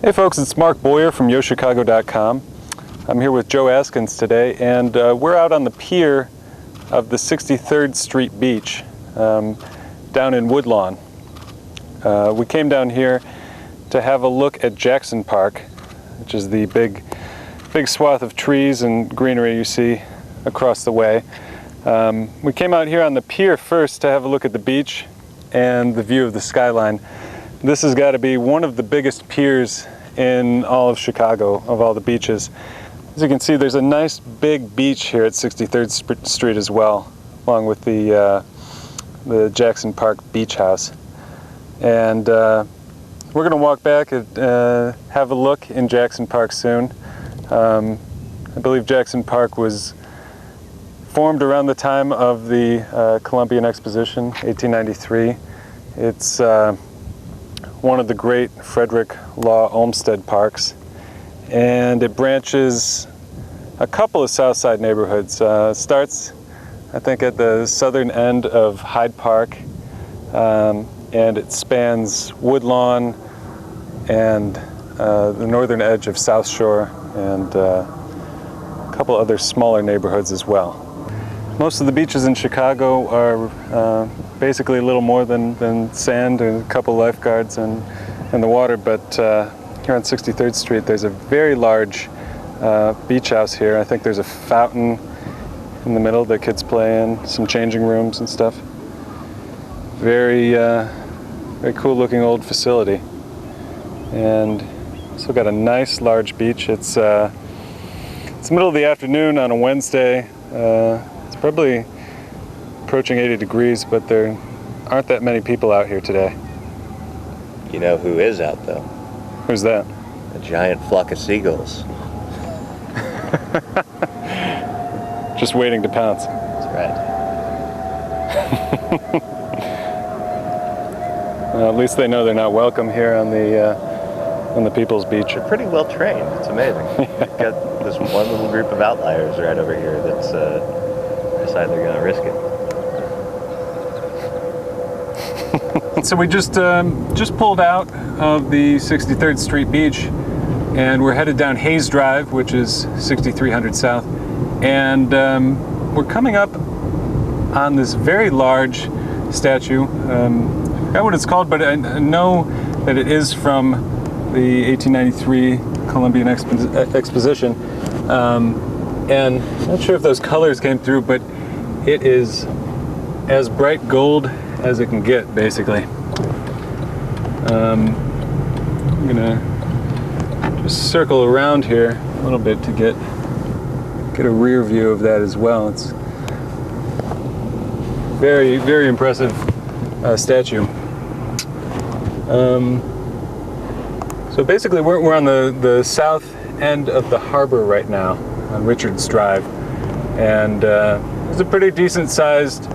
Hey folks, it's Mark Boyer from YoChicago.com. I'm here with Joe Askins today, and we're out on the pier of the 63rd Street Beach down in Woodlawn. We came down here to have a look at Jackson Park, which is the big swath of trees and greenery you see across the way. We came out here on the pier first to have a look at the beach and the view of the skyline. This has got to be one of the biggest piers in all of Chicago, of all the beaches. As you can see, there's a nice big beach here at 63rd Street as well, along with the Jackson Park Beach House. And we're going to walk back and have a look in Jackson Park soon. I believe Jackson Park was formed around the time of the Columbian Exposition, 1893. It's one of the great Frederick Law Olmsted parks, and it branches a couple of South Side neighborhoods. Starts, I think, at the southern end of Hyde Park, and it spans Woodlawn and the northern edge of South Shore, and a couple other smaller neighborhoods as well. Most of the beaches in Chicago are basically a little more than sand and a couple lifeguards and the water, but here on 63rd Street there's a very large beach house here. I think there's a fountain in the middle that kids play in, some changing rooms and stuff. Very cool looking old facility. And also got a nice large beach. It's the middle of the afternoon on a Wednesday. It's probably approaching 80 degrees, but there aren't that many people out here today. You know who is out, though? Who's that? A giant flock of seagulls. Just waiting to pounce. That's right. Well, at least they know they're not welcome here on the People's Beach. They're pretty well trained. It's amazing. We've got this one little group of outliers right over here that's decided they're going to risk it. So we just pulled out of the 63rd Street Beach, and we're headed down Hayes Drive, which is 6300 South, and we're coming up on this very large statue. I forgot what it's called, but I know that it is from the 1893 Columbian Exposition, and I'm not sure if those colors came through, but it is as bright gold as it can get, basically. I'm gonna just circle around here a little bit to get a rear view of that as well. It's very, very impressive statue. So basically we're on the south end of the harbor right now on Richards Drive, and it's a pretty decent sized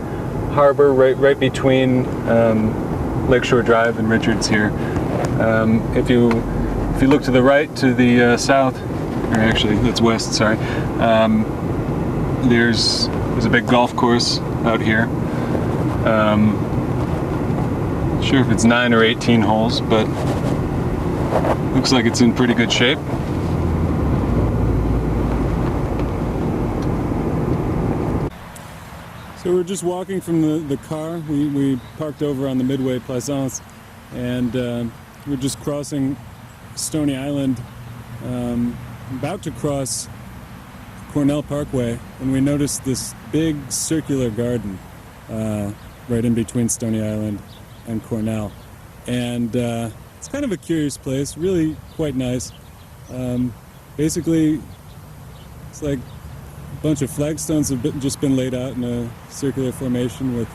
harbor right between Lakeshore Drive and Richards here. If you look to the right, to the south, or actually that's west, sorry, there's a big golf course out here. Not sure if it's 9 or 18 holes, but looks like it's in pretty good shape. So we're just walking from the car. We parked over on the Midway Plaisance, and we're just crossing Stony Island, about to cross Cornell Parkway, and we noticed this big circular garden right in between Stony Island and Cornell. And it's kind of a curious place, really quite nice. Basically, it's like a bunch of flagstones have just been laid out in a circular formation with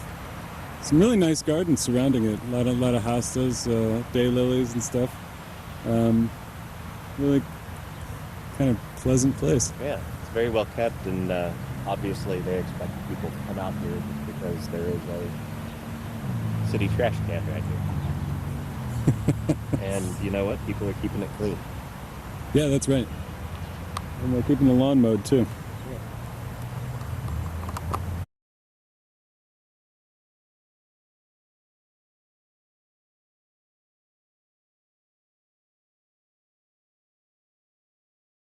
some really nice gardens surrounding it. A lot of hostas, daylilies and stuff. Really kind of pleasant place. Yeah, it's very well kept, and obviously they expect people to come out here because there is a city trash can right here. And you know what? People are keeping it clean. Yeah, that's right. And they're keeping the lawn mowed too.